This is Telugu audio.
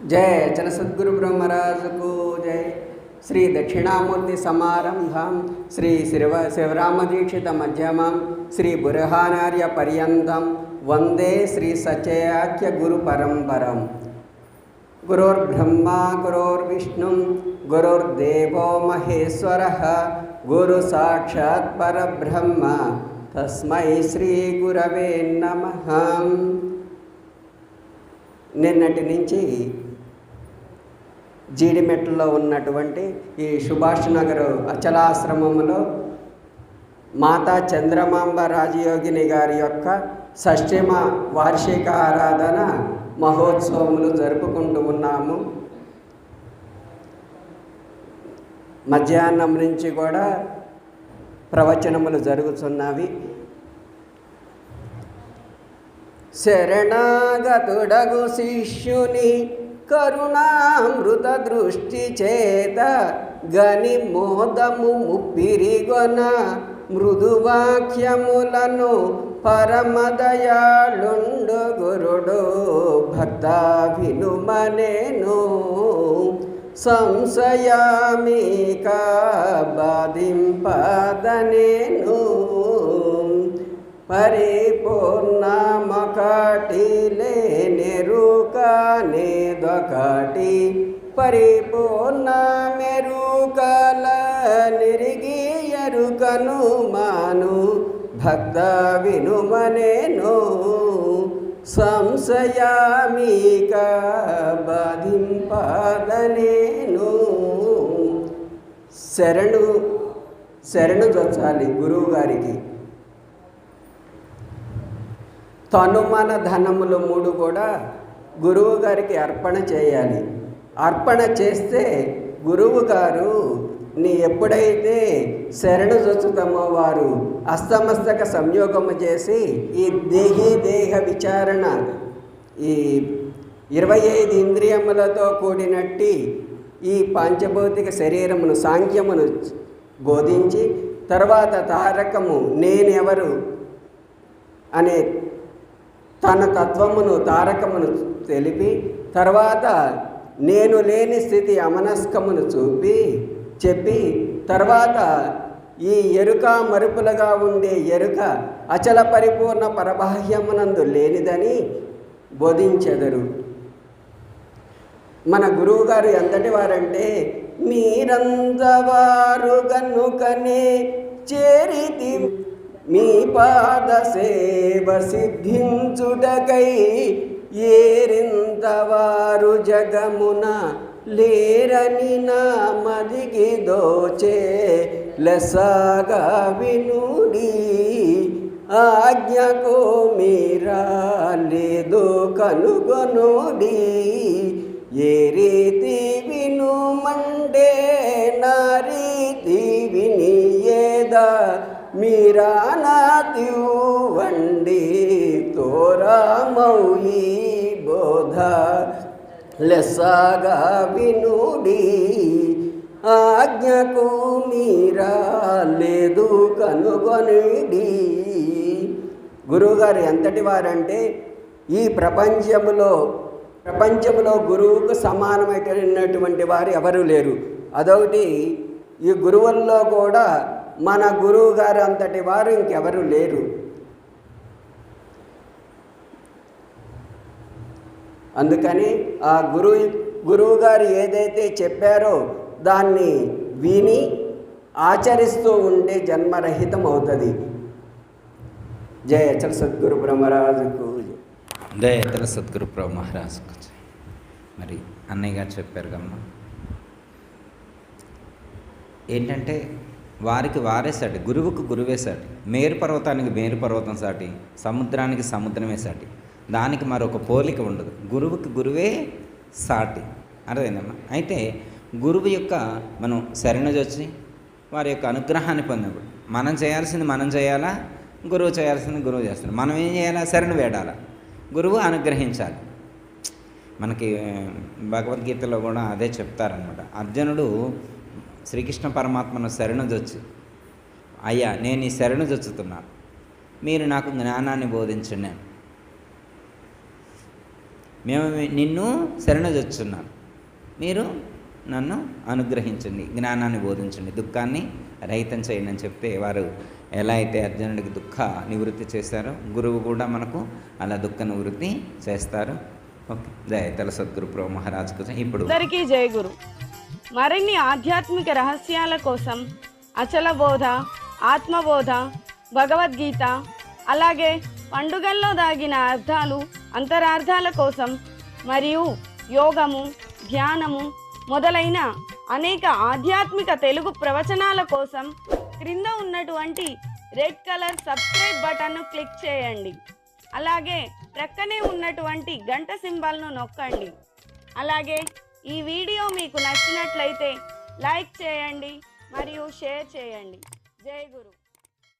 जय चल सद्गुरु ब्रह्मराज को जय। श्री दक्षिणामूर्ति समारंभां श्री शिवरामदीक्षित मध्यमां श्री बुरहानार्य पर्यन्तं वंदे श्री सचयाख्य गुरु परंपरं। गुरुर्ब्रह्मा गुरुर्विष्णु गुरुर्देवो महेश्वरः गुरु साक्षात् परब्रह्म तस्मै श्री गुरवे नमः। నిన్నటి నుంచి జీడిమెట్లలో ఉన్నటువంటి ఈ సుభాష్ నగర్ అచలాశ్రమంలో మాతా చంద్రమాంబ రాజయోగిని గారి యొక్క షష్ఠమ వార్షిక ఆరాధన మహోత్సవములు జరుపుకుంటూ ఉన్నాము. మధ్యాహ్నం నుంచి కూడా ప్రవచనములు జరుగుతున్నవి. శరణాగతుడగు శిష్యుని కరుణామృత దృష్టి చేత గని మోదము ముప్పిరిగొన మృదువాక్యములను పరమదయాళుండు గురుడు భక్త వినుమనేను సంశయామిక బాధింపదనేను పరిపూర్ణమొకటి లేనెరుకనేదొకటి పరిపూర్ణ మెరుకల నిరిగి ఎరుకను మాను భక్త వినుమనేను సంశయామిక బాధింపదనేను. శరణు జొచ్చాలి గురువు గారికి. తను మన ధనములు 3 కూడా గురువు గారికి అర్పణ చేయాలి. అర్పణ చేస్తే గురువు గారు నీ ఎప్పుడైతే శరణు జొచ్చుతామో వారు అస్తమస్తక సంయోగము చేసి ఈ దేహ విచారణ ఈ 25 ఇంద్రియములతో కూడినట్టి ఈ పంచభౌతిక శరీరమును సాంఖ్యమును బోధించి తర్వాత తారకము నేనెవరు అనే తన తత్వమును తారకమును తెలిపి తర్వాత నేను లేని స్థితి అమనస్కమును చెప్పి తర్వాత ఈ ఎరుక మరుపులుగా ఉండే ఎరుక అచల పరిపూర్ణ పరబాహ్యమునందు లేనిదని బోధించెదరు. మన గురువుగారు ఎంతటి వారంటే మీరందవారు గనుకనే చేరితి మీ పాద సేవ సిద్ధించుటకై ఏరింతవారు జగమున లేరని నా మదికి దోచే లెస్సగా వినుడి ఆజ్ఞకు మీరా లేదు కనుగొనుడి ఏ రీతి వినుమంటే నా రీతి వినియేదా మీరా నాతివండి తోరామౌయి బోధ లెస్సగా వినుడి ఆజ్ఞకు మీరా లేదు కనుగొనిడి. గురువుగారు ఎంతటి వారంటే ఈ ప్రపంచములో గురువుకు సమానమైనటువంటి వారు ఎవరూ లేరు. అదొకటి, ఈ గురువుల్లో కూడా మన గురువు గారు అంతటి వారు ఇంకెవరు లేరు. అందుకని ఆ గురువు గారు ఏదైతే చెప్పారో దాన్ని విని ఆచరిస్తూ ఉంటే జన్మరహితం అవుతుంది. జయ అచల సద్గురు బ్రహ్మరాజుకు జయ అచల సద్గురు బ్రహ్మరాజుకు. మరి అన్నయ్య గారు చెప్పారు కమ్మా, ఏంటంటే వారికి వారే సాటి, గురువుకు గురువే సాటి, మేరు పర్వతానికి మేరు పర్వతం సాటి, సముద్రానికి సముద్రమే సాటి, దానికి మరొక పోలిక ఉండదు. గురువుకి గురువే సాటి. అర్థమైందమ్మా. అయితే గురువు యొక్క మనం శరణుజొచ్చి వారి యొక్క అనుగ్రహాన్ని పొందినప్పుడు మనం చేయాల్సింది మనం చేయాలా, గురువు చేయాల్సింది గురువు చేస్తారు. మనం ఏం చేయాలా? శరణు వేడాలా, గురువు అనుగ్రహించాలి. మనకి భగవద్గీతలో కూడా అదే చెప్తారనమాట. అర్జునుడు శ్రీకృష్ణ పరమాత్మను శరణుజొచ్చి, అయ్యా నేను ఈ శరణుజొచ్చుతున్నాను, మీరు నాకు జ్ఞానాన్ని బోధించండి. మేము నిన్ను శరణుజొచ్చున్నాను, మీరు నన్ను అనుగ్రహించండి, జ్ఞానాన్ని బోధించండి, దుఃఖాన్ని రహితం చేయండి అని చెప్తే వారు ఎలా అయితే అర్జునుడికి దుఃఖ నివృత్తి చేశారో గురువు కూడా మనకు అలా దుఃఖ నివృత్తి చేస్తారు. ఓకే, జయ సద్గురు ప్రభు మహారాజ్ కోసం. ఇప్పుడు అందరికీ జయ గురు. మరిన్ని ఆధ్యాత్మిక రహస్యాల కోసం అచల బోధ, ఆత్మబోధ, భగవద్గీత, అలాగే పండుగల్లో దాగిన అర్థాలు, అంతరార్థాల కోసం మరియు యోగము, ధ్యానము మొదలైన అనేక ఆధ్యాత్మిక తెలుగు ప్రవచనాల కోసం క్రింద ఉన్నటువంటి రెడ్ కలర్ సబ్స్క్రైబ్ బటన్ను క్లిక్ చేయండి. అలాగే ప్రక్కనే ఉన్నటువంటి గంట సింబల్ను నొక్కండి. అలాగే ఈ వీడియో మీకు నచ్చినట్లయితే లైక్ చేయండి మరియు షేర్ చేయండి. జై గురు.